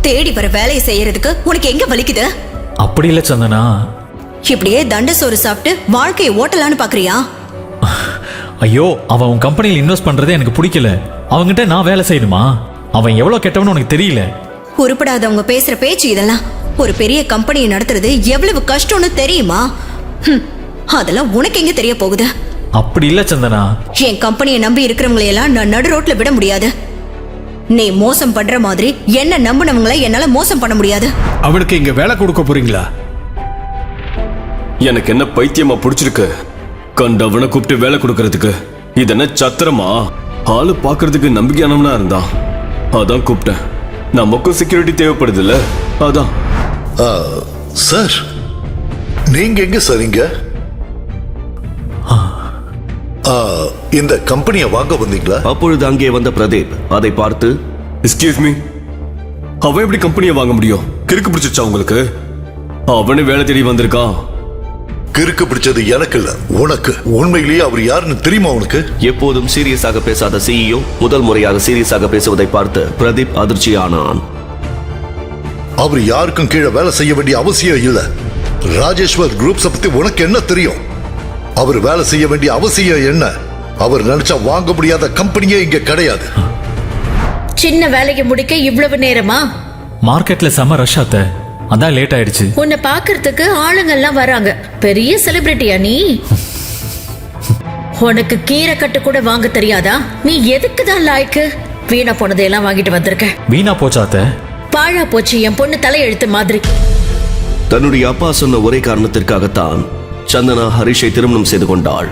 தேடி வர வேலையை செய்யறதுக்கு உனக்கு எங்க வலிக்குது? அப்படி இல்ல சந்தனா. இப்படியே தண்ட சோறு சாப்பிட்டு வாழ்க்கையை ஓட்டலான்னு பாக்குறியா? ஐயோ, அவன் உன் கம்பெனியில் இன்வெஸ்ட் பண்றதே எனக்கு பிடிக்கல. அவன்கிட்ட நான் வேலை செய்யணுமா? அவன் எவ்வளவு கெட்டவன்னு உனக்கு தெரியல. உருப்படாதவங்க பேசுற பேச்சு இதெல்லாம். ஒரு பெரிய கம்பெனியை நடத்துறது எவ்வளவு கஷ்டம்னு தெரியுமா? அதெல்லாம் உனக்கு எங்க தெரிய போகுது? அப்படி இல்ல சந்தனா. என் கம்பெனியை நம்பி இருக்கிறவங்களையெல்லாம் நான் நடு ரோட்ல விட முடியாது. நீ மோசம் பண்ற மாதிரி என்ன நம்பினவங்களை என்னால மோசம் பண்ண முடியாது. அவனுக்கு இங்க வேலை கொடுக்க போறீங்களா? எனக்கு என்ன பைத்தியமா பிடிச்சிருக்கு? கண்டவனை கூப்பிட்டு வேலை கொடுக்கறதுக்கு இது என்ன சத்திரமா? ஆளு பாக்குறதுக்கு நம்பிக்கையானவனா இருந்தான், அதான் கூப்பிட்டேன். நமக்கும் செக்யூரிட்டி தேவைப்படுது இல்ல, அதான். சார், நீங்க எங்க சார்? இங்க இந்த கம்பெனியை வாங்க வந்தீங்களா? அப்பொழுது அங்கே வந்த பிரதீப் அதை பார்த்து, எக்ஸ்கியூஸ் மீ, அவன் எப்படி கம்பெனியை வாங்க முடியும்? கிறுக்கு பிடிச்சிருச்சா உங்களுக்கு? அவனு வேலை தேடி வந்திருக்கான். கிறுக்கு பிடிச்சது எனக்கு இல்ல, உனக்கு. உண்மையிலேயே அவர் யாருன்னு தெரியுமா உனக்கு? எப்போதும் சீரியஸாக பேசாத சிஇஓ முதல் முறையாக சீரியஸாக பேசுவதை பார்த்து பிரதீப் அதிர்ச்சியானான். அவர் யாருக்கும் கீழே வேலை செய்ய வேண்டிய அவசியம் இல்ல. ராஜேஸ்வர் குரூப்ஸ் பத்தி உனக்கு என்ன தெரியும்? அவர் வேலை செய்ய வேண்டிய அவசியம் என்ன? அவர் நினைச்சா வாங்க முடியாத கம்பெனியே இங்க கிடையாது. சின்ன வேலைக்கு முடிக்க இவ்வளவு நேரமா? மார்க்கெட்ல செம ரஷ் ஆத்த, அதான் லேட் ஆயிடுச்சு. உன்னை பாக்குறதுக்கு ஆளுங்க எல்லாம் வராங்க. பெரிய செலிபிரிட்டியா நீ? உனக்கு கீரை கட்டு கூட வாங்க தெரியாதா? நீ எதுக்கு தான் லாய்க்கு? வீணா போனதையெல்லாம் வாங்கிட்டு வந்திருக்க. வீணா போச்சாத்த? பாழா போச்சு என் பொண்ணு தலையெழுத்து மாதிரி. தன்னுடைய அப்பா சொன்ன ஒரே காரணத்திற்காகத்தான் சந்தனா ஹரிஷை திருமணம் செய்து கொண்டாள்.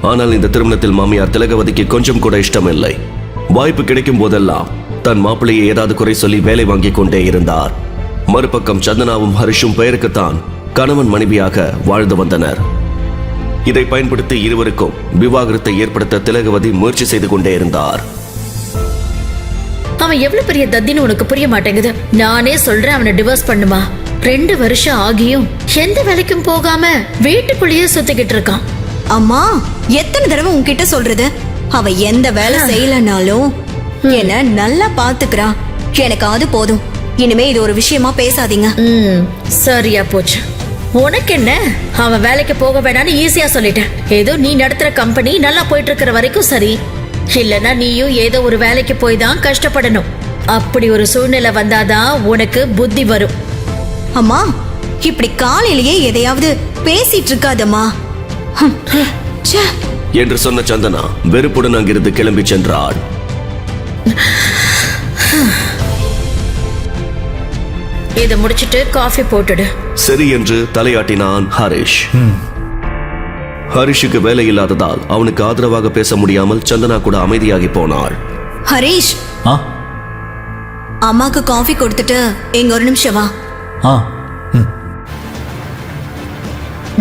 ஆனால் இந்த திருமணத்தில் மாமியார் திலகவதிக்கு கொஞ்சம் கூட இஷ்டமில்லை. வாய்ப்பு கிடைக்கும் போதெல்லாம் தன் மாப்பிள்ளையை ஏதாவது குறை சொல்லி வேலை வாங்கிக் கொண்டே இருந்தார். மறுபக்கம் சந்தனாவும் ஹரிஷும் பெயருக்குத்தான் கணவன் மனைவியாக வாழ்ந்து வந்தனர். இதை பயன்படுத்தி இருவருக்கும் விவாகரத்தை ஏற்படுத்த திலகவதி முயற்சி செய்து கொண்டே இருந்தார். அவன் எவ்வளவு பெரிய தத்தின்னு உனக்கு புரிய மாட்டேங்குது. நானே சொல்றேன் அவனை டிவோர்ஸ் பண்ணுமா. 2 வருஷம் ஆகியும் எந்த வேலைக்கும் போகாம வீட்டுக்குள்ளேயே சுத்திக்கிட்டு இருக்கான். அம்மா, எத்தனை தடவை உன்கிட்ட சொல்றது? அவ எந்த வேலை செய்யலனாலும் என்ன நல்லா பாத்துக்கிறா. எனக்கு அது போதும். இனிமே இது ஒரு விஷயமா பேசாதீங்க. சரியா போச்சு. உனக்கு என்ன? அவன் வேலைக்கு போக வேணான்னு ஈஸியா சொல்லிட்டேன். ஏதோ நீ நடத்துற கம்பெனி நல்லா போயிட்டு இருக்கிற வரைக்கும் சரி. இல்லனா நீயும் ஏதோ ஒரு வேலைக்கு போய் தான் கஷ்டப்படணும். அப்படி ஒரு சூழ்நிலை வந்தாதான் உனக்கு புத்தி வரும். அம்மா, இப்படி காலையிலேயே எதையாவது பேசிட்டு இருக்காதம்மா என்று சொன்ன சந்தனா வெறுப்புடன் அங்கிருந்து கிளம்பி சென்றாள். இதை முடிச்சிட்டு காஃபி போட்டுடு. சரி என்று தலையாட்டினான் ஹரிஷ். ஹரிஷுக்கு வேலை இல்லாததால் அவனுக்கு ஆதரவாக பேச முடியாமல் சந்தனா கூட அமைதியாகி போனாள். ஹரிஷ், அம்மாக்கு காஃபி கொடுத்துட்டு எங்க ஒரு நிமிஷம் வா.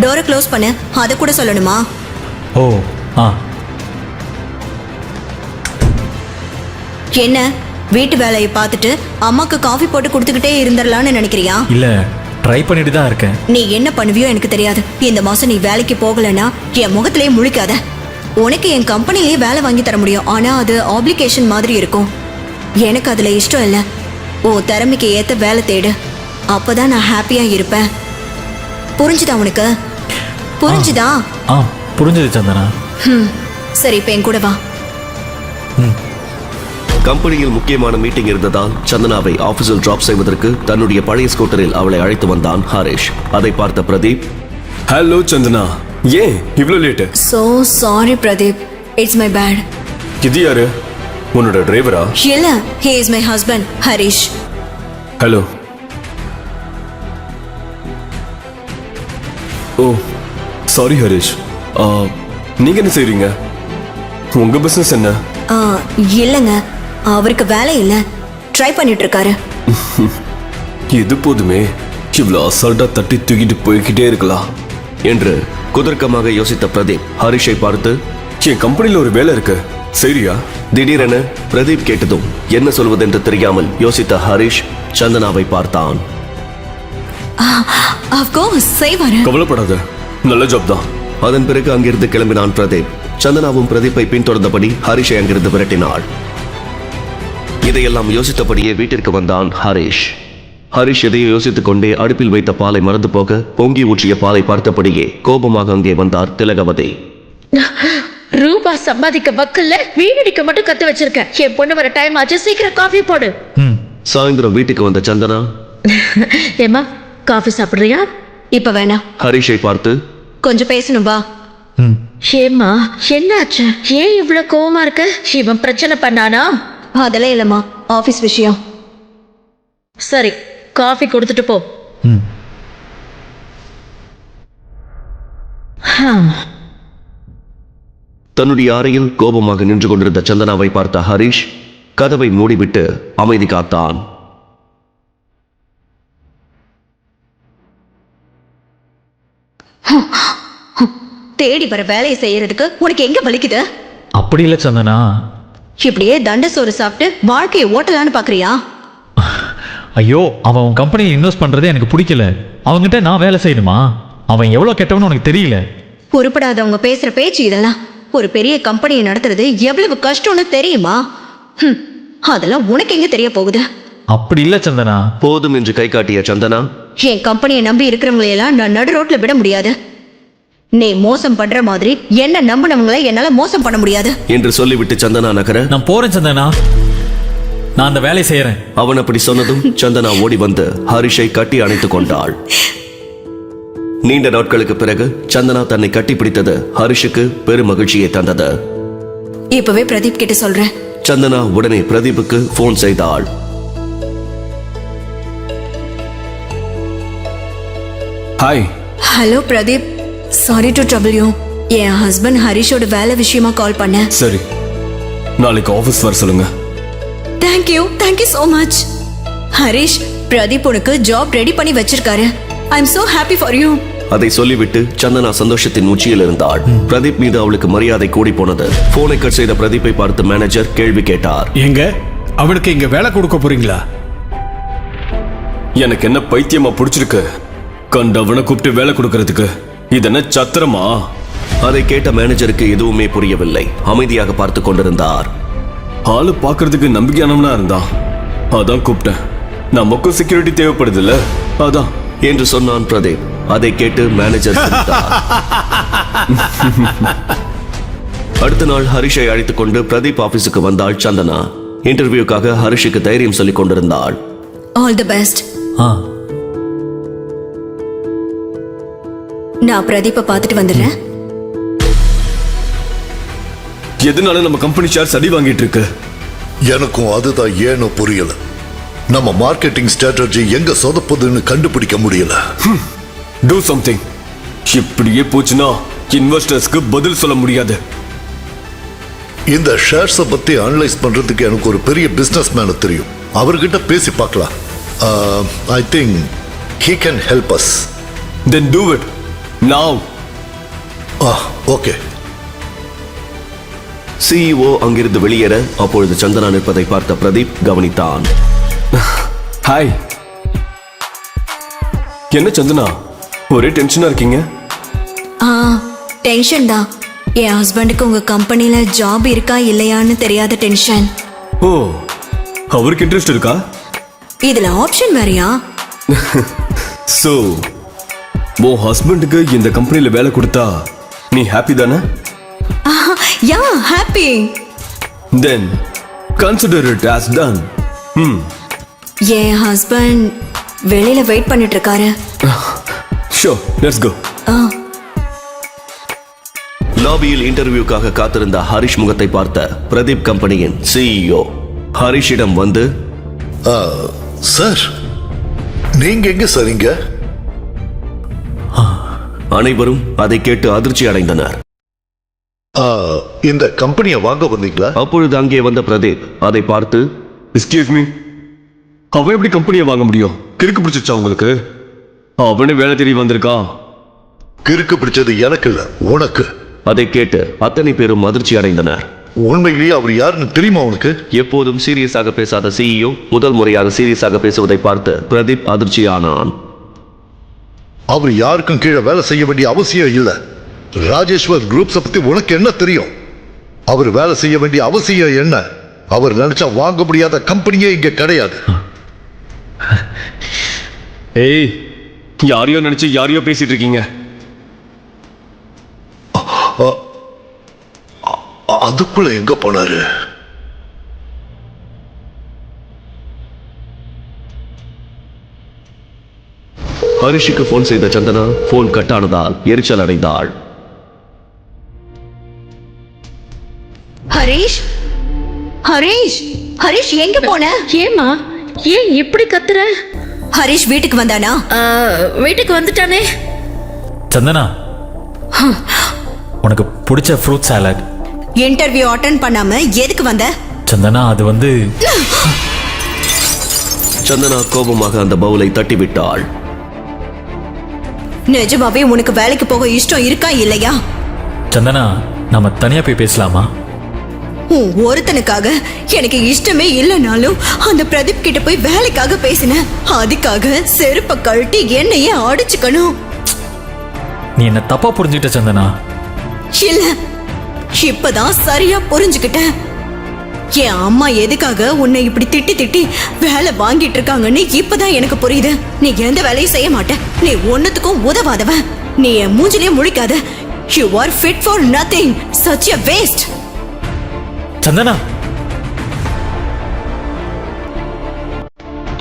டோரை க்ளோஸ் பண்ணு. அத கூட சொல்லணுமா? ஓ, என்ன வீட்டு வேலையை பார்த்துட்டு அம்மாக்கு காஃபி போட்டு கொடுத்துக்கிட்டே இருந்துடலான்னு நினைக்கிறியா? இல்ல, ட்ரை பண்ணிட்டு தான் இருக்கேன். நீ என்ன பண்ணுவியோ எனக்கு தெரியாது. இந்த மாசம் நீ வேலைக்கு போகலன்னா என் முகத்திலேயே முழிக்காத. உனக்கு என் கம்பெனிலேயே வேலை வாங்கி தர முடியும். ஆனா அது ஆப்ளிகேஷன் மாதிரி இருக்கும். எனக்கு அதுல இஷ்டம் இல்லை. ஓ திறமைக்கு ஏத்த வேலை தேடு. அப்பதான் நான் ஹாப்பியா இருப்பேன். புரிஞ்சுதா உனக்கு? புரிஞ்சுதா? புரிஞ்சது சந்தனா. சரி, இப்ப என் கூட வா. கம்பெனியில் முக்கியமான மீட்டிங் இருந்ததால் சந்தனாவை ஆபீஸில் டிராப் செய்வதற்கு தன்னுடைய பழைய ஸ்கூட்டரில் அவளை அழைத்து வந்தான் ஹரிஷ். அதை பார்த்த பிரதீப், ஹலோ சந்தனா, ஏன் இவ்வளவு late? So sorry Pradeep, it's my bad. இது யாரு? உன்னோட டிரைவரா? இல்ல, he is my husband, Harish. Hello. Oh sorry Harish. நீங்க என்ன செய்றீங்க? உங்க பிசினஸ் என்ன? இல்லங்க, அவருக்கு வேலை இல்ல, ட்ரை பண்ணிட்டு இருக்காரு. இது போதுமே, இவ்வளவு அசால்ட்டா தட்டி தூக்கிட்டு போய்கிட்டே இருக்கலாம் என்று குதர்க்கமாக யோசித்த பிரதீப் ஹரிஷை பார்த்து, என் கம்பெனில ஒரு வேலை இருக்கு, சரியா? திடீரென பிரதீப் கேட்டதும் என்ன சொல்வதென்று தெரியாமல் யோசித்த ஹரிஷ் சந்தனாவை பார்த்தான். கவலைப்படாத, நல்ல ஜாப் தான். அதன் பிறகு அங்கிருந்து கிளம்பினான் பிரதீப். சந்தனாவும் பிரதீப்பை பின்தொடர்ந்தபடி ஹரிஷை அங்கிருந்து விரட்டினாள். இதையெல்லாம் யோசித்தபடியே வீட்டிற்கு வந்தான் ஹரிஷ். ஹரிஷ் எதையோ யோசித்துக் கொண்டே அடுப்பில் வைத்த பாலை மறந்து போக பொங்கி ஊற்றிய பாலை பார்த்தபடியே கோபமாக அங்கே வந்தார் திலகவதி. ரூபா சம்பாதிக்க வக்கல்ல வீணடிக்க மட்டும் கத்து வச்சிருக்க. என் பொண்ணு வர டைம் ஆச்சு, சீக்கிரம் காஃபி போடு. சாயந்தரம் வீட்டுக்கு வந்த சந்தனா, ஏமா காஃபி சாப்பிடுறியா? இப்ப வேணாம், ஹரிஷை பார்த்து, கொஞ்சம் பேசணும் வா. ஏம்மா என்னாச்சு? ஏன் இவ்வளவு கோவமா இருக்க? இவன் பிரச்சனை பண்ணானா? அதெல்லாம் இல்லம்மா, ஆபீஸ் விஷயம். சரி, காஃபி கொடுத்துட்டு போ. தன்னுடைய அறையில் கோபமாக நின்று கொண்டிருந்த சந்தனாவை பார்த்த ஹரிஷ் கதவை மூடிவிட்டு அமைதி காத்தான். தேடி வர வேலையை செய்யறதுக்கு உனக்கு எங்க வலிக்குது? அப்படி இல்லை சந்தனா. இப்படியே தண்ட சோறு சாப்பிட்டு வாழ்க்கையை ஓட்டலான்னு பாக்குறியா? ஐயோ, அவன் உன் கம்பெனியில் இன்வெஸ்ட் பண்றதே எனக்கு பிடிக்கல. அவங்ககிட்ட நான் வேலை செய்யணுமா? அவன் எவ்வளோ கெட்டவன்னு உனக்கு தெரியல. உருப்படாதவங்க பேசுற பேச்சு இதெல்லாம். ஒரு பெரிய கம்பெனியை நடத்துறது எவ்வளவு கஷ்டம்னு தெரியுமா? அதெல்லாம் உனக்கு எங்க தெரிய போகுது? அப்படி இல்லை சந்தனா. போதும் என்று கை காட்டிய சந்தனா, என் கம்பெனியை நம்பி இருக்கிறவங்களையெல்லாம் நான் நடு ரோட்ல விட முடியாது. நீ மோசம் பண்ற மாதிரி என்ன நம்பினவங்களை என்னால மோசம் பண்ண முடியாது என்று சொல்லிவிட்டு சந்தனா நகர, நான் போறேன் சந்தனா, நான் அந்த வேலையை செய்யறேன். அவன் அப்படி சொன்னதும் சந்தனா ஓடி வந்து ஹரிஷை கட்டி அணைத்துக் கொண்டாள். நீண்ட நாட்களுக்கு பிறகு சந்தனா தன்னை கட்டி பிடித்தது ஹரிஷுக்கு பெரும் மகிழ்ச்சியை தந்தது. இப்பவே பிரதீப் கிட்ட சொல்றேன். சந்தனா உடனே பிரதீப்புக்கு போன் செய்தாள். Hi. Hello Pradeep, sorry to trouble you. என் ஹஸ்பண்ட் ஹரிஷோட வேலை விஷயமா கால் பண்ணேன். சரி, நாளைக்கு ஆபீஸ் வர சொல்லுங்க. Thank you so much. Harish, Pradeep உனக்கு ஜாப் ரெடி பண்ணி வச்சிருக்காரு. I am so happy for you. அதை சொல்லிவிட்டு சந்தனா சந்தோஷத்தின் உச்சியில் இருந்தாள். பிரதீப் மீது அவளுக்கு மரியாதை கூடி போனது. போனை கட் செய்த பிரதீப்பை பார்த்து மேனேஜர் கேள்வி கேட்டார். எங்க அவனுக்கு இங்க வேலை கொடுக்க போறீங்களா? எனக்கு என்ன பைத்தியமா பிடிச்சிருக்கு? கண்டவனை கூப்பிட்டு வேலை கொடுக்கறதுக்கு இதென்ன சத்திரமா? அதை கேட்ட மேனேஜருக்கு எதுவுமே புரியவில்லை. அமைதியாக பார்த்து கொண்டிருந்தார். ஆளு பாக்குறதுக்கு நம்பிக்கையானவனா இருந்தான், அதான் கூப்பிட்டேன். நமக்கும் செக்யூரிட்டி தேவைப்படுது இல்ல, அதான் என்று சொன்னான் பிரதீப். அதை கேட்டு மேனேஜர் சிரித்தார். அடுத்த நாள் ஹரிஷை அழைத்துக் கொண்டு பிரதீப் ஆபீஸுக்கு வந்தாள் சந்தனா. இன்டர்வியூக்காக ஹரிஷுக்கு தைரியம் சொல்லிக் கொண்டிருந்தாள். All the best. நான் பிரதீப்பை பார்த்துட்டு வந்துடுறேன். எதனால நம்ம கம்பெனி ஷேர் அடி வாங்கிட்டு இருக்கு? எனக்கும் அதுதான் ஏனோ புரியல. நம்ம மார்க்கெட்டிங் ஸ்ட்ராட்டஜி எங்க சொதப்புதுன்னு கண்டுபிடிக்க முடியல. Do something. இப்படியே போச்சுன்னா இன்வெஸ்டர்ஸ்க்கு பதில் சொல்ல முடியாது. இந்த ஷேர்ஸை பத்தி அனலைஸ் பண்றதுக்கு எனக்கு ஒரு பெரிய பிசினஸ் மேன தெரியும். அவர்கிட்ட பேசி பார்க்கலாம். I think he can help us. Then do it now. Okay. CEO அங்கிருந்து வெளியேற அப்பொழுது சந்தனா நிற்பதை பார்த்த பிரதீப் கவனித்தான். ஹாய். என்ன சந்தனா, ஒரே டென்ஷனா இருக்கீங்க? டென்ஷன் தான். என் ஹஸ்பண்டுக்கு உங்க கம்பெனில ஜாப் இருக்கா இல்லையான்னு தெரியாத டென்ஷன். ஓ, அவருக்கு இன்ட்ரெஸ்ட் இருக்கா? இதுல ஆப்ஷன் வேறயா? சோ உன் ஹஸ்பண்டுக்கு இந்த கம்பெனில வேலை கொடுத்தா நீ ஹாப்பி தானே? Yeah, happy. Then consider it as done. என் ஹஸ்பண்ட் வெளியில வெயிட் பண்ணிட்டு இருக்காரு. Sure, let's go. லாபியில் இன்டர்வியூக்காக காத்திருந்த ஹரிஷ் முகத்தை பார்த்த பிரதீப் கம்பெனியின் சிஇஓ ஹரிஷிடம் வந்து, சார், நீங்க எங்க சரிங்க? அனைவரும் அதை கேட்டு அதிர்ச்சி அடைந்தனர். இந்த கம்பெனியை வாங்க வந்தீங்களா? அப்பொழுது அங்கே வந்த பிரதீப் அதை பார்த்து, எக்ஸ்கியூஸ் மீ, அவன் எப்படி கம்பெனியை வாங்க முடியும்? கிறுக்கு பிடிச்சிச்சா உங்களுக்கு? அவனே வேலை தேடி வந்திருக்கான். கிறுக்கு பிடிச்சது எனக்கு இல்ல, உனக்கு. அதை கேட்டு அத்தனை பேரும் அதிர்ச்சி அடைந்தனர். உண்மையிலேயே அவர் யாருன்னு தெரியுமா உனக்கு? எப்போதும் சீரியஸாக பேசாத சிஇஓ முதல் முறையாக சீரியஸாக பேசுவதை பார்த்து பிரதீப் அதிர்ச்சியானான். அவர் யாருக்கும் கீழே வேலை செய்ய வேண்டிய அவசியம் இல்ல. ராஜேஸ்வர் குரூப்ஸை பத்தி உனக்கு என்ன தெரியும்? அவர் வேலை செய்ய வேண்டிய அவசியம் என்ன? அவர் நினைச்சா வாங்க முடியாத கம்பெனியே இங்க கிடையாது. ஏய், யாரையோ நினைச்சு யாரையோ பேசிட்டு இருக்கீங்க. அதுக்குள்ள எங்க போனாரு? ஹரிஷுக்கு போன் செய்த சந்தனா போன் கட் ஆனதால் எரிச்சல் அடைந்தாள். ஹரிஷ் ஹரிஷ் ஹரிஷ் எங்க போன? ஏமா ஏன் இப்படி கத்துற? ஹரிஷ் வீட்டுக்கு வந்தானா? வீட்டுக்கு வந்துட்டானே. சந்தனா, உனக்கு பிடிச்ச ஃப்ரூட் சாலட். இன்டர்வியூ அட்டெண்ட் பண்ணாம எதுக்கு வந்த? சந்தனா, அது வந்து சந்தனா கோபமாக அந்த பவுலை தட்டிவிட்டாள். நிஜமாவே உனக்கு வேலைக்கு போக இஷ்டம் இருக்கா இல்லையா? சந்தனா, நம்ம தனியா போய் பேசலாமா? உன் ஒருத்தனுக்காக எனக்கு இஷ்டமே இல்லைனாலும் அந்த பிரதீப் கிட்ட போய் வேலைக்காக பேசினேன். அதுக்காக செருப்ப கழட்டி என்னையே அடிச்சுக்கணும். நீ என்ன தப்பா புரிஞ்சுக்கிட்ட சந்தனா. இல்ல, இப்பதான் சரியா புரிஞ்சுக்கிட்டேன். என் அம்மா எதுக்காக உன்னை இப்படி திட்டி திட்டி வேலை வாங்கிட்டு இருக்காங்கன்னு இப்பதான் எனக்கு புரியுது. நீ எந்த வேலையும் செய்ய மாட்ட, நீ ஒன்னுத்துக்கும் உதவாதவன். நீ என் மூஞ்சிலே முழிக்காத. You are fit for nothing. Such a waste. Santhana,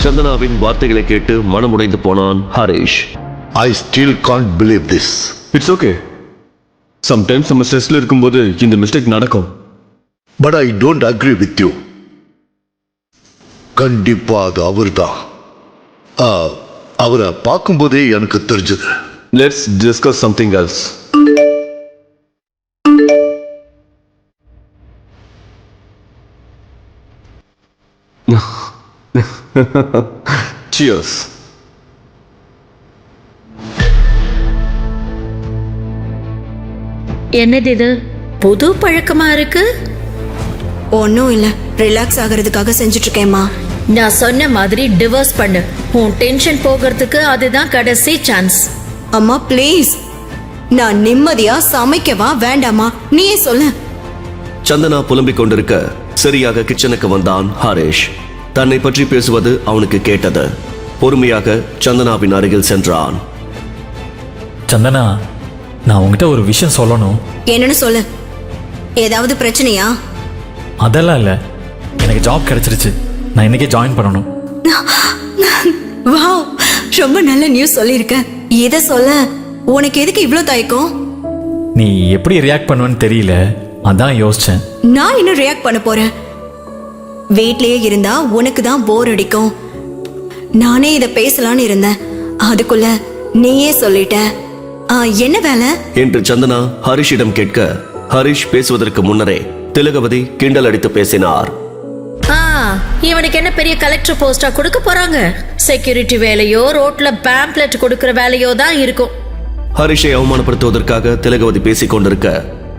சந்தனாவின் வார்த்தைகளை கேட்டு மனமுடைந்து போனான் Harish. I still can't believe this. It's okay. Sometimes நம்ம ஸ்ட்ரெஸ்ல இருக்கும்போது இந்த மிஸ்டேக் நடக்கும். But I don't agree with you. கண்டிப்பா அது அவர்தான். அவரை பார்க்கும்போதே எனக்கு தெரிஞ்சது. Let's discuss something else. Cheers. என்னது இது? புது பழக்கமா இருக்கு. ஒன்னும் இல்ல, ரிலாக்ஸ் ஆகிறதுக்காக செஞ்சுட்டு இருக்கேம்மா. நான் சொன்ன மாதிரி டிவோர்ஸ் பண்ணு. உன் டென்ஷன் போகிறதுக்கு அதுதான் கடைசி சான்ஸ். அம்மா ப்ளீஸ், நான் நிம்மதியா சமைக்கவா வேண்டாமா? நீயே சொல்லு. சந்தனா புலம்பிக் கொண்டிருக்க சரியாக கிச்சனுக்கு வந்தான் ஹரிஷ். தன்னை பற்றி பேசுவது அவனுக்கு கேட்டது. பொறுமையாக சந்தனாவின் அருகில் சென்றான். சந்தனா, நான் உங்ககிட்ட ஒரு விஷயம் சொல்லணும். என்னன்னு சொல்லு. ஏதாவது பிரச்சனையா? அதெல்லாம் இல்ல, எனக்கு ஜாப் கிடைச்சிருச்சு. நான் இன்னைக்கே ஜாயின் பண்ணணும். வாவ், ரொம்ப நல்ல நியூஸ் சொல்லியிருக்க. இத சொல்ல உனக்கு எதுக்கு இவ்ளோ தயக்கம்? நீ எப்படி ரியாக்ட் பண்ணுவேன்னு தெரியல, அதான் யோசிச்சேன். நான் இன்னும் ரியாக்ட் பண்ண போறேன். வீட்லயே இருந்தா உனக்கு தான் போர் அடிக்கும். நானே இத பேசலான்னு இருந்தேன், அதுக்குள்ள நீயே சொல்லிட்ட. என்ன வேலை என்று சந்தனா ஹரிஷிடம் கேட்க, ஹரிஷ் பேசுவதற்கு முன்னரே திலகவதி கிண்டல் அடித்து பேசினார். இவனுக்கு என்ன பெரிய கலெக்டர் போஸ்டா கொடுக்க போறாங்க? செக்யூரிட்டி வேலையோ ரோட்ல பேம்ப்ளெட் கொடுக்கிற வேலையோ தான் இருக்கும். ஹரிஷை அவமானப்படுத்துவதற்காக திலகவதி பேசிக் கொண்டிருக்க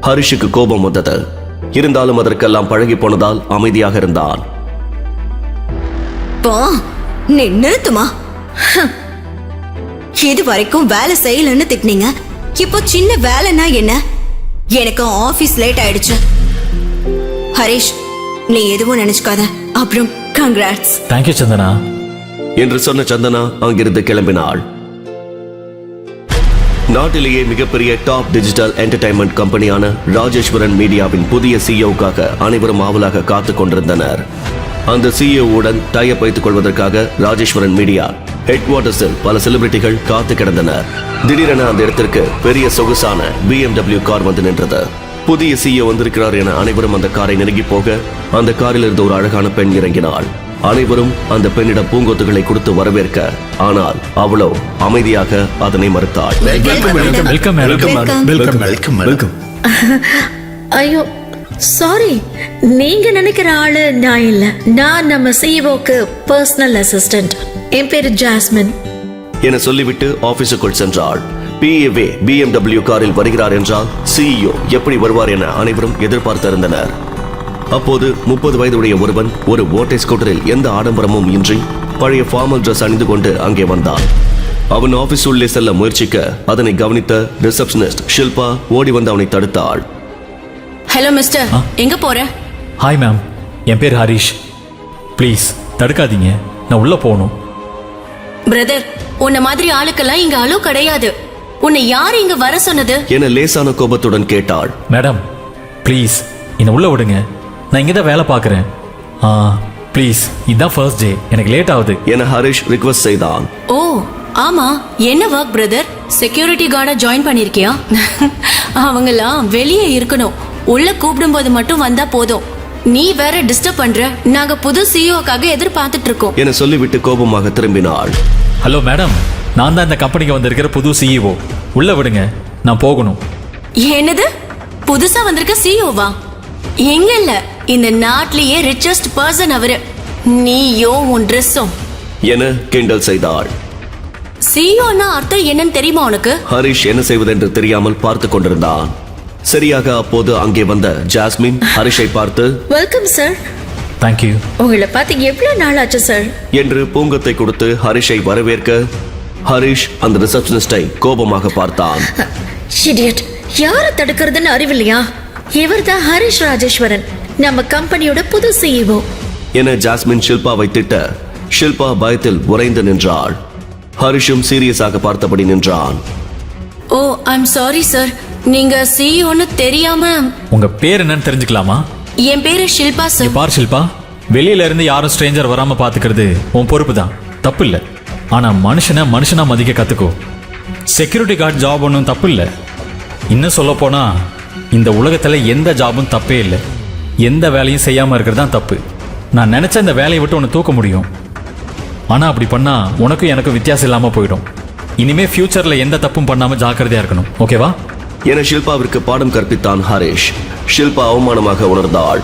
ஹரிஷுக்கு கோபம் வந்தது. இருந்தாலும் அதற்கெல்லாம் பழகி போனதால் அமைதியாக இருந்தான். போ, நீ நிறுத்துமா. இது வரைக்கும் வேலை செய்யலன்னு திட்டினீங்க, இப்போ சின்ன வேலைன்னா என்ன? எனக்கு ஆபீஸ் லேட் ஆயிடுச்சு. ஹரிஷ், நீ எதுவும் நினைச்சுக்காத. அப்புறம் கங்க்ராட்ஸ். தேங்க்யூ சந்தனா என்று சொன்ன சந்தனா அங்கிருந்து கிளம்பினாள். நாட்டிலேயே மிகப்பெரிய டாப் டிஜிட்டல் என்டர்டைன்மெண்ட் கம்பெனியான ராஜேஸ்வரன் மீடியாவின் புதிய சிஇஓக்காக அனைவரும் ஆவலாக காத்துக் கொண்டிருந்தனர். அந்த சிஇஓவுடன் டைப் வைத்துக் கொள்வதற்காக ராஜேஸ்வரன் மீடியா ஹெட் குவார்ட்டர்ஸில் பல செலிபிரிட்டிகள் காத்து கிடந்தனர். திடீரென அந்த இடத்திற்கு பெரிய சொகுசான BMW கார் வந்து நின்றது. புதிய சிஇஓ வந்திருக்கிறார் என அனைவரும் அந்த காரை நெருங்கி போக அந்த காரில் இருந்த ஒரு அழகான பெண் இறங்கினாள். அனைவரும் அந்த பெண்ணிடம் பூங்கொத்துகளை கொடுத்து வரவேற்க, ஆனால் அவளோ அமைதியாக அதனை மறுத்தாள். வெல்கம். ஐயோ சாரி, நீங்க நினைக்கிற ஆளு நான் இல்ல. நான் நம்ம சிஇஓக்கு பர்சனல் அசிஸ்டன்ட். என் பேரு ஜாஸ்மின் என சொல்லிவிட்டு ஆபீஸுக்குள் சென்றாள். PA BMW காரில் வருகிறார் என்றால் சிஇஓ எப்படி வருவார் என அனைவரும் எதிர்பார்த்திருந்தனர். அப்போது 30 வயதுடைய ஒருவன் ஒரு ஓட்டை ஸ்கூட்டரில் எந்த ஆடம்பரமும் இன்றி பழைய ஃபார்மல் டிரஸ் அணிந்து கொண்டு அங்கே வந்தான். அவன் ஆபீஸ் உள்ளே செல்ல முயற்சிக்க அதனை கவனித்த ரிசப்ஷனிஸ்ட் ஷில்பா ஓடி வந்து அவனை தடுத்தாள். ஹலோ மிஸ்டர், எங்க போற? ஹாய் மேம், என் பேர் ஹரிஷ். ப்ளீஸ் தடுக்காதீங்க, நான் உள்ள போகணும். பிரதர், உன்ன மாதிரி ஆளுக்கெல்லாம் இங்க அலோ கிடையாது. உன்னை யார் இங்க வர சொன்னது? என லேசான கோபத்துடன் கேட்டாள். மேடம் ப்ளீஸ் என்னை உள்ள விடுங்க. நான் இங்கே தான் வேலை பார்க்குறேன். ப்ளீஸ், இதுதான் ஃபர்ஸ்ட் டே, எனக்கு லேட் ஆகுது. என ஹரிஷ் ரிக்வெஸ்ட் செய்தான். ஓ ஆமா, என்ன ஒர்க் பிரதர்? செக்யூரிட்டி கார்டா ஜாயின் பண்ணிருக்கியா? அவங்கெல்லாம் வெளியே இருக்கணும், உள்ள கூப்பிடும்போது மட்டும் வந்தா போதும். நீ வேற டிஸ்டர்ப் பண்ற. நாங்க புது சிஇஓக்காக எதிர்பார்த்துட்டு இருக்கோம் என சொல்லிவிட்டு கோபமாக திரும்பினாள். ஹலோ மேடம், நான் தான் இந்த கம்பெனிக்கு வந்திருக்கிற புது சிஇஓ. உள்ள விடுங்க, நான் போகணும். என்னது? புதுசா வந்திருக்க சிஇஓவா? எங்க இல்ல, இந்த நாட்டிலேயே ரிச்சஸ்ட் பர்சன் அவரு. நீயோ உன் ட்ரெஸ்ஸும். என கிண்டல் செய்தாள். சிஇஓன்னா அர்த்தம் என்னன்னு தெரியுமா உனக்கு? ஹரிஷ் என்ன செய்வதென்று தெரியாமல் பார்த்து கொண்டிருந்தான். சரியாக அப்போது அங்கே வந்த ஜாஸ்மின் ஹரிஷை பார்த்து, வெல்கம் சார். தேங்க்யூ. உங்களை பார்த்து எவ்வளவு நாள் ஆச்சு சார் என்று பூங்கத்தை கொடுத்து ஹரிஷை வரவேற்க, ஹரிஷ் அந்த ரிசப்ஷனிஸ்டை கோபமாக பார்த்தான். இடியட், யார தடுக்கிறதுன்னு அறிவில்லையா? இவர்தான் ஹரிஷ் ராஜேஸ்வரன், நம்ம கம்பெனியோட புது சிஇஓ. என ஜாஸ்மின் ஷில்பாவை திட்ட, ஷில்பா பயத்தில் உறைந்து நின்றாள். ஹரிஷும் சீரியஸாக பார்த்தபடி நின்றான். ஓ ஐம் சாரி சார், நீங்க சிஇஓன்னு தெரியாம. உங்க பேர் என்னன்னு தெரிஞ்சுக்கலாமா? என் பேரு ஷில்பா இங்க சார். பார் ஷில்பா, வெளியில இருந்து யாரும் ஸ்ட்ரேஞ்சர் வராம பாத்துக்கிறது உன் பொறுப்பு தான், தப்பு இல்ல. ஆனா மனுஷனா மதிக்க கத்துக்கோ. செக்யூரிட்டி கார்டு ஜாப் ஒன்றும் தப்பு இல்லை. இன்னும் சொல்ல போனா இந்த உலகத்துல எந்த ஜாபும் தப்பே இல்லை. எந்த வேலையும் செய்யாம இருக்கிறது தான் தப்பு. நான் நினைச்ச இந்த வேலையை விட்டு உன்னை தூக்க முடியும். ஆனா அப்படி பண்ணா உனக்கும் எனக்கும் வித்தியாசம் இல்லாம போயிடும். இனிமே ஃபியூச்சர்ல எந்த தப்பும் பண்ணாம ஜாக்கிரதையா இருக்கணும், ஓகேவா? என ஷில்பாவிற்கு பாடம் கற்பித்தான் ஹரிஷ். ஷில்பா அவமானமாக உணர்ந்தாள்.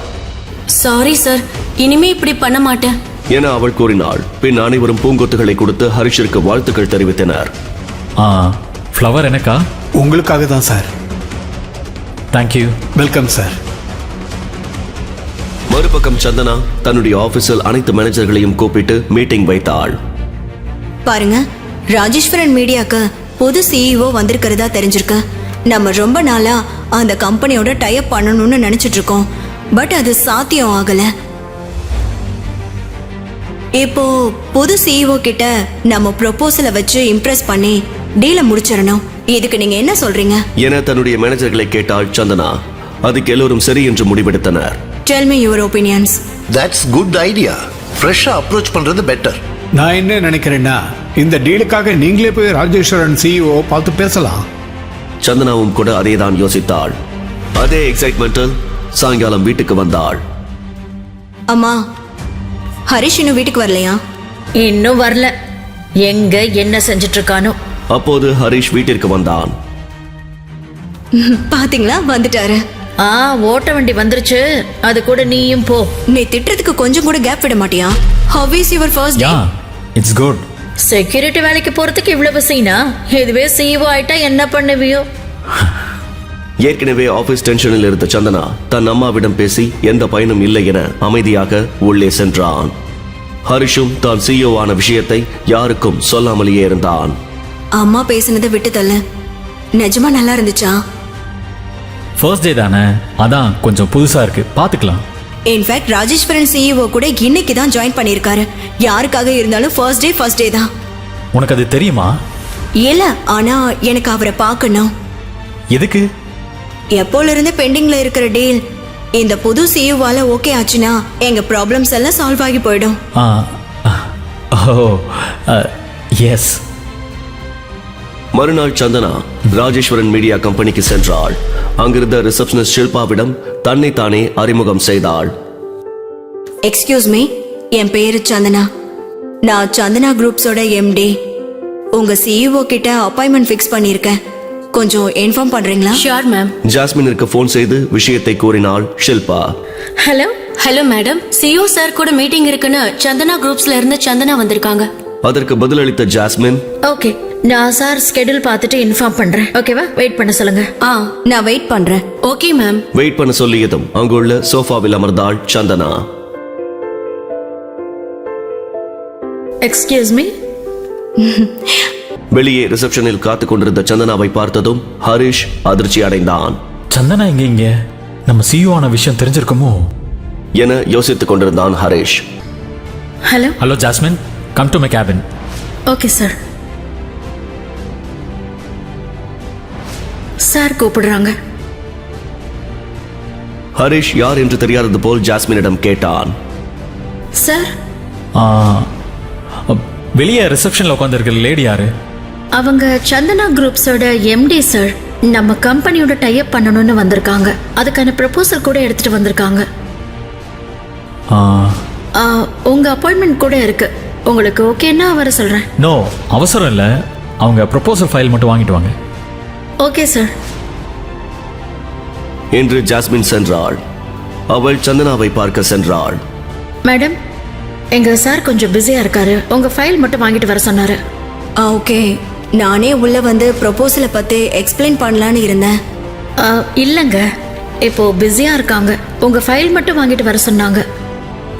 சாரி சார், இனிமே இப்படி பண்ண மாட்டேன் என அவள் கூறினாள். பின் அனைவரும் பூங்கொத்துகளை கொடுத்து ஹரிஷிற்கு வாழ்த்துக்கள் தெரிவித்தனர். ஃப்ளவர் எனக்கா? உங்களுக்காக தான் சார். தேங்க்யூ. Welcome sir. மறுபக்கம் சந்தனா தன்னுடைய ஆபீஸில் அனைத்து மேனேஜர்களையும் கூப்பிட்டு மீட்டிங் வைத்தாள். பாருங்க, ராஜேஸ்வரன் மீடியாக்கு புது சிஇஓ வந்திருக்கிறதா தெரிஞ்சிருக்கு. நம்ம ரொம்ப நாளா அந்த கம்பெனியோட டைப் பண்ணணும்னு நினைச்சிட்டு இருக்கோம். பட் அது சாத்தியம் ஆகல. இப்போ புது சிஇஓ கிட்ட நம்ம ப்ரொபோசலை வச்சு இம்ப்ரெஸ் பண்ணி டீலை முடிச்சிடணும். இதுக்கு நீங்க என்ன சொல்றீங்க? என தன்னுடைய மேனேஜர்களை கேட்டாள் சந்தனா. அதுக்கு எல்லோரும் சரி என்று முடிவெடுத்தனர். Tell me your opinions. That's good idea. ஃப்ரெஷ்ஷா அப்ரோச் பண்றது பெட்டர். நான் என்ன நினைக்கிறேன்னா, இந்த டீலுக்காக நீங்களே போய் ராஜேஸ்வரன் சிஇஓ பார்த்து பேசலாம். சந்தனாவும் கூட அதேதான் யோசித்தாள். அதே எக்ஸைட்மெண்டில் சாயங்காலம் வீட்டுக்கு வந்தாள். அம்மா, ஹரிஷ் இன்னும் வீட்டுக்கு வரலையா? இன்னும் வரல. எங்க என்ன செஞ்சிட்டு இருக்கானோ. அப்போது ஹரிஷ் வீட்டிற்கு வந்தான். பாத்தீங்களா, வந்துட்டாரு. ஓட்ட வண்டி வந்துருச்சு, அது கூட நீயும் போ. நீ திட்டுறதுக்கு கொஞ்சம் கூட கேப் விட மாட்டியா? How is your first day? Yeah, it's good. Security வேலைக்கு போறதுக்கு இவ்வளவு சீனா? இதுவே சிஇஓ ஆயிட்டா என்ன பண்ணுவியோ? ஏற்கனவே ஆபீஸ் டென்ஷனில் இருந்த சந்தனா தன் அம்மாவிடம் பேசி எந்த பயனும் இல்லை என அமைதியாக உள்ளே சென்றான். ஹரிஷும் தான் சிஇஓ ஆன விஷயத்தை யாருக்கும் சொல்லாமலேயே இருந்தான். அம்மா பேசினதை விட்டு தள்ளு. நிஜமா நல்லா இருந்துச்சா? ஃபர்ஸ்ட் டே தானே, அதான் கொஞ்சம் புதுசா இருக்கு, பாத்துக்கலாம். இன்ஃபேக்ட் ராஜேஸ்வரன் சிஇஓ கூட இன்னைக்கு தான் ஜாயின் பண்ணியிருக்காரு. யாருக்காக இருந்தாலும் ஃபர்ஸ்ட் டே தான். உனக்கு அது தெரியுமா? இல்ல, ஆனா எனக்கு அவரை பார்க்கணும். எதுக்கு? எப்போல இருந்து பெண்டிங்ல இருக்கிற டீல் இந்த புது சிஇஓவால ஓகே ஆச்சுன்னா எங்க ப்ராப்ளம்ஸ் எல்லாம் சால்வ் ஆகி போயிடும். எஸ். மறுநாள் சந்தனா ராஜேஸ்வரன் மீடியா கம்பெனிக்கு சென்றாள். அங்கிருந்த ரிசப்ஷனிஸ்ட் ஷில்பாவிடம் தன்னை தானே அறிமுகம் செய்தாள். எக்ஸ்கியூஸ் மீ, என் பேரு சந்தனா. நான் சந்தனா குரூப்ஸோட எம்டி. உங்க சிஇஓ கிட்ட அப்பாயின்மெண்ட் ஃபிக்ஸ் பண்ணியிருக்கேன். கொஞ்சம் இன்ஃபார்ம் பண்றீங்களா? Sure ma'am. ஜாஸ்மினிற்கு போன் செய்து விஷயத்தை கூறினாள் Shilpa. Hello madam, CEO sir கூட மீட்டிங் இருக்குன்னு சந்தனா குரூப்ஸ்ல இருந்து சந்தனா வந்திருக்காங்க. அதற்கு பதிலளித்த ஜாஸ்மின், ஓகே, நான் சார் ஸ்கெடியூல் பார்த்துட்டு இன்ஃபார்ம் பண்றேன். ஓகேவா? வெயிட் பண்ண சொல்லுங்க. நான் வெயிட் பண்றேன். Okay ma'am. வெயிட் பண்ண சொல்லியதும் அங்குள்ள சோஃபாவில் அமர்ந்தாள் சந்தனா. Excuse me. வெளியே ரிசப்ஷனில் காத்துக் கொண்டிருந்த சந்தனாவை பார்த்ததும் ஹரிஷ் அதிர்ச்சி அடைந்தான். சந்தனா இங்க நம்ம சிஇஓ ஆன விஷயம் தெரிஞ்சிருக்குமோ என யோசித்துக் கொண்டிருந்தான் Harish. Hello hello jasmine, come to my cabin. Okay sir. Sir கூப்பிடுறாங்க. ஹரிஷ் யார் என்று தெரியாதது போல் ஜாஸ்மினிடம் கேட்டான். சார், ஆ, வெளியே ரிசப்ஷனில் உட்காந்துருக்கிற லேடி யாரு? அவங்க சந்தனா குரூப்ஸோட எம்டி சார். நம்ம கம்பெனியோட டைப் பண்ணணும்னு வந்திருக்காங்க. அதுக்கான ப்ரப்போசல் கூட எடுத்துட்டு வந்திருக்காங்க. ஆ, உங்க அப்பாயின்மெண்ட் கூட இருக்கு. உங்களுக்கு ஓகேன்னா வர சொல்றேன். நோ, அவசரம் இல்லை. அவங்க ப்ரப்போசல் ஃபைல் மட்டும் வாங்கிட்டு வாங்க. Okay sir. என்று ஜாஸ்மின் சென்றாள். அவள் சந்தனாவை பார்க்க சென்றாள். மேடம், எங்க சார் கொஞ்சம் பிஸியா இருக்காரு. உங்க ஃபைல் மட்டும் வாங்கிட்டு வர சொன்னாரு. ஓகே, நானே உள்ள வந்து ப்ரொபோசலை பத்தி எக்ஸ்பிளைன் பண்ணலான்னு இருந்தேன். இல்லைங்க, இப்போ பிஸியா இருக்காங்க. உங்க ஃபைல் மட்டும் வாங்கிட்டு வர சொன்னாங்க.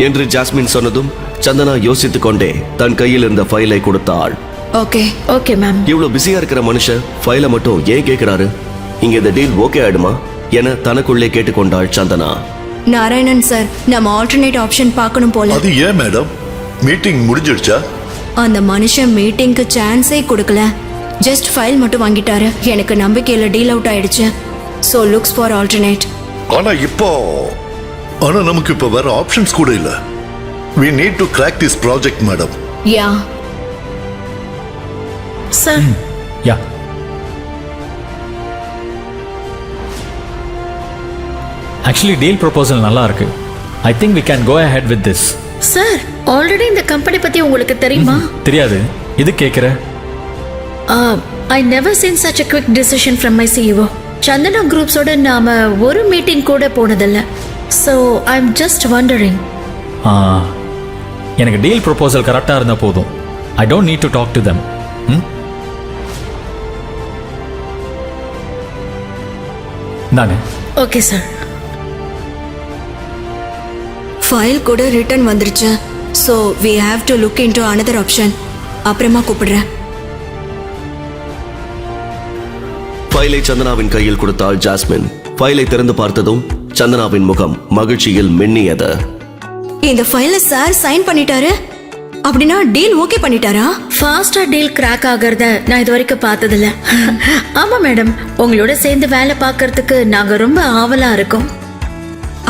என்று ஜாஸ்மின் சொன்னதும் சந்தனா யோசித்துக் கொண்டே தன் கையில் இருந்த ஃபைலை கொடுத்தாள். ஓகே. Okay ma'am. இவ்வளவு பிஸியா இருக்கிற மனுஷன் ஃபைலை மட்டும் ஏன் கேட்கிறாரு? இங்க இந்த டீல் ஓகே ஆயிடுமா என தனக்குள்ளே கேட்டுக்கொண்டாள் சந்தனா. நாராயணன் சார், நம்ம ஆல்டர்னேட் ஆப்ஷன் பார்க்கணும் போல. அது ஏன் மேடம்? மீட்டிங் முடிஞ்சிடுச்சா? அந்த மனுஷன் மீட்டிங்க்கு சான்ஸே கொடுக்கல. ஜஸ்ட் ஃபைல் மட்டும் வாங்கிட்டாரு. எனக்கு நம்பிக்கையில டீல் அவுட் ஆயிடுச்சு. So looks for alternate. ஆனா நமக்கு இப்போ வேற ஆப்ஷன்ஸ் கூட இல்ல. We need to crack this project, madam. Yeah sir, yeah, actually deal proposal நல்லா இருக்கு. I think we can go ahead with this. Sir, already இந்த கம்பெனி பத்தி உங்களுக்கு தெரியுமா? தெரியாது. இது கேட்குற? I never seen such a quick decision from my CEO. Chandana குரூப்ஸோட நாம ஒரு மீட்டிங் கூட போனதில்ல. So I am just wondering. எனக்கு டீல் ப்ரொபோசல் கரெக்டாக இருந்தால் போதும். I don't need to talk to them. தானே? Okay sir. ஃபைல் கூட ரிட்டர்ன் வந்துருச்சு. So we have to look into another option. அப்புறமா கூப்பிடுறேன். ஃபைலை சந்தனாவின் கையில் கொடுத்தாள் ஜாஸ்மின். ஃபைலை திறந்து பார்த்ததும் சந்தனாவின் முகம் மகிழ்ச்சியில் மின்னியது. இந்த ஃபைல சார் சைன் பண்ணிட்டாரு. அப்படின்னா டீல் ஓகே பண்ணிட்டாரா? ஃபாஸ்டா டீல் கிராக் ஆகிறத நான் இது வரைக்கும் பார்த்ததில்ல. ஆமா மேடம், உங்களோட சேர்ந்து வேலை பார்க்கறதுக்கு நாங்க ரொம்ப ஆவலா இருக்கோம்.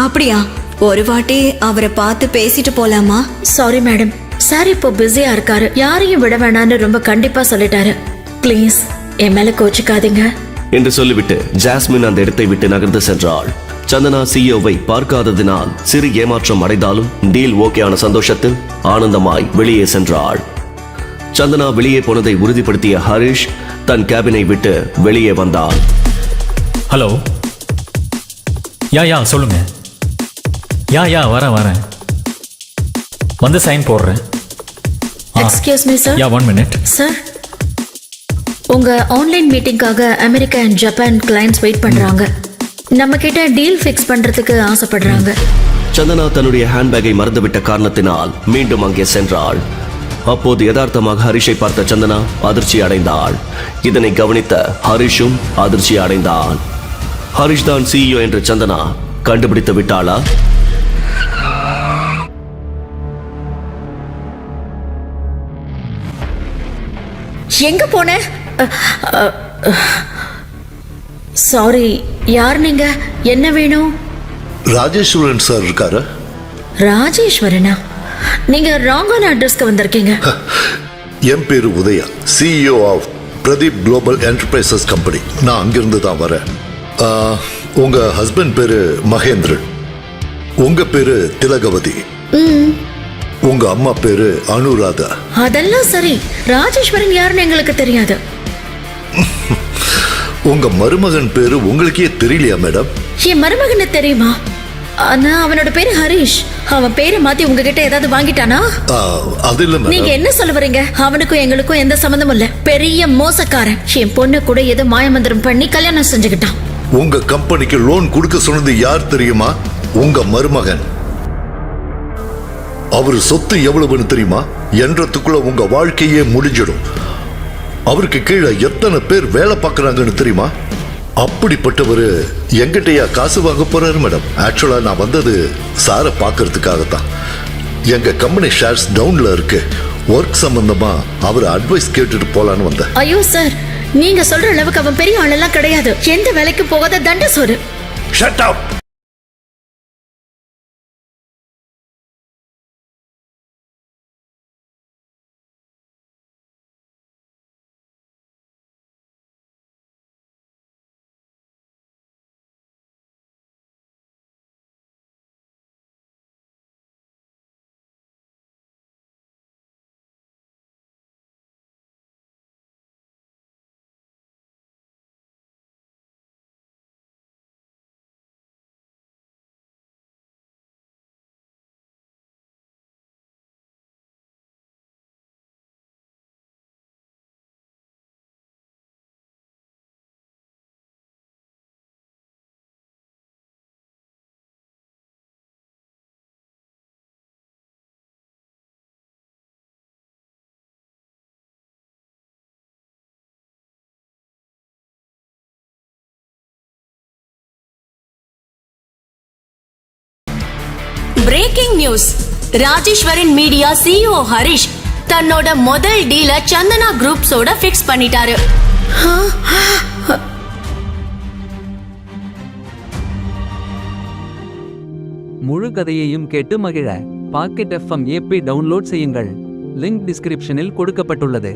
அப்படியா? ஒரு வாட்டி அவரை பார்த்து பேசிட்டு போலாமா? சாரி மேடம், சார் இப்போ பிஸியா இருக்காரு. யாரையும் விட வேணான்னு ரொம்ப கண்டிப்பா சொல்லிட்டாரு. ப்ளீஸ் என் மேல கோச்சிக்காதீங்க என்று சொல்லிவிட்டு ஜாஸ்மின் அந்த இடத்தை விட்டு நகர்ந்து சென்றாள். சந்தனா சிஇஓவை பார்க்காததினால் சிறு ஏமாற்றம் அடைந்தாலும் டீல் ஓகே ஆன சந்தோஷத்தில் ஆனந்தமாய் வெளியே சென்றாள். சந்தனா வெளியே போனதை உறுதிப்படுத்திய ஹரிஷ் தன் கேபினை விட்டு வெளியே வந்தாள். ஹலோ. யா சொல்லுங்க. யா வரேன். வந்து சைன் போடுறேன். Excuse me sir. Yeah, 1 minute. Sir, உங்க ஆன்லைன் மீட்டிங்காக America and Japan clients wait பண்றாங்க. நம்ம கிட்ட டீல் ஃபிக்ஸ் பண்றதுக்கு ஆசைப்படுறாங்க. சந்தனா தன்னுடைய ஹேண்ட்பேக்கை மறந்துவிட்ட காரணத்தினால் மீண்டும் அங்கே சென்றாள். அப்போது யதார்த்தமாக ஹரிஷை பார்த்த சந்தனா அதிர்ச்சி அடைந்தாள். இதனை கவனித்த ஹரிஷும் அதிர்ச்சி அடைந்தான். ஹரிஷ் தான் சிஇஓ என்று சந்தனா கண்டுபிடித்து விட்டாளா? எங்க போன? சாரி, யார் நீங்க? என்ன வேணும்? ராஜேஸ்வரன் சார் இருக்காரு? ராஜேஸ்வரனா? நீங்க ராங்கான அட்ரஸ்க்கு வந்திருக்கீங்க. என் பேரு Udaya, CEO of Pradeep global enterprises company. நான் அங்கிருந்து தான் வரேன். உங்க ஹஸ்பண்ட் பேரு மகேந்திரன், உங்க பேரு திலகவதி, உங்க அம்மா பேரு அனுராதா. அதெல்லாம் சரி, ராஜேஸ்வரன் யாருன்னு எங்களுக்கு தெரியாது. உங்க மருமகன் பேரு உங்களுக்கே தெரியலையா மேடம்? என் மருமகனை தெரியுமா? ஆனா அவனோட பேரு ஹரிஷ். அவன் பேரை மாத்தி உங்ககிட்ட ஏதாவது வாங்கிட்டானா? அது இல்ல மேடம். நீங்க என்ன சொல்ல வரீங்க? அவனுக்கும் எங்களுக்கும் எந்த சம்பந்தமும் இல்ல. பெரிய மோசக்காரன். என் பொண்ணு கூட ஏதோ மாயமந்திரம் பண்ணி கல்யாணம் செஞ்சுக்கிட்டான். உங்க கம்பெனிக்கு லோன் கொடுக்க சொன்னது யார் தெரியுமா? உங்க மருமகன். அவரு சொத்து எவ்வளவுன்னு தெரியுமா? என்றதுக்குள்ள உங்க வாழ்க்கையே முடிஞ்சிடும். அவருக்கு கீழே எத்தனை பேர் வேலை பார்க்கறாங்கன்னு தெரியுமா? அப்படிப்பட்டவர் எங்கிட்டயா காசு வாங்க போறாரு மேடம்? ஆக்சுவலா நான் வந்தது சாரை பார்க்கறதுக்காகத்தான். எங்க கம்பெனி ஷேர்ஸ் டவுன்ல இருக்கு. ஒர்க் சம்பந்தமா அவர் அட்வைஸ் கேட்டுட்டு போலான்னு வந்தேன். ஐயோ சார், நீங்க சொல்ற அளவுக்கு அவன் பெரிய ஆளெல்லாம் கிடையாது. எந்த வேலைக்கு போகாத தண்ட சோறு. Shut up. Breaking news. Rajeswaran media CEO Harish தன்னோட முதல் டீல சந்தனா குரூப்ஸோட ஃபிக்ஸ் பண்ணிட்டாரு. முழு கதையையும் கேட்டு மகிழ பாக்கெட் FM APP டவுன்லோட் செய்யுங்கள். லிங்க் டிஸ்கிரிப்ஷனில் கொடுக்கப்பட்டுள்ளது.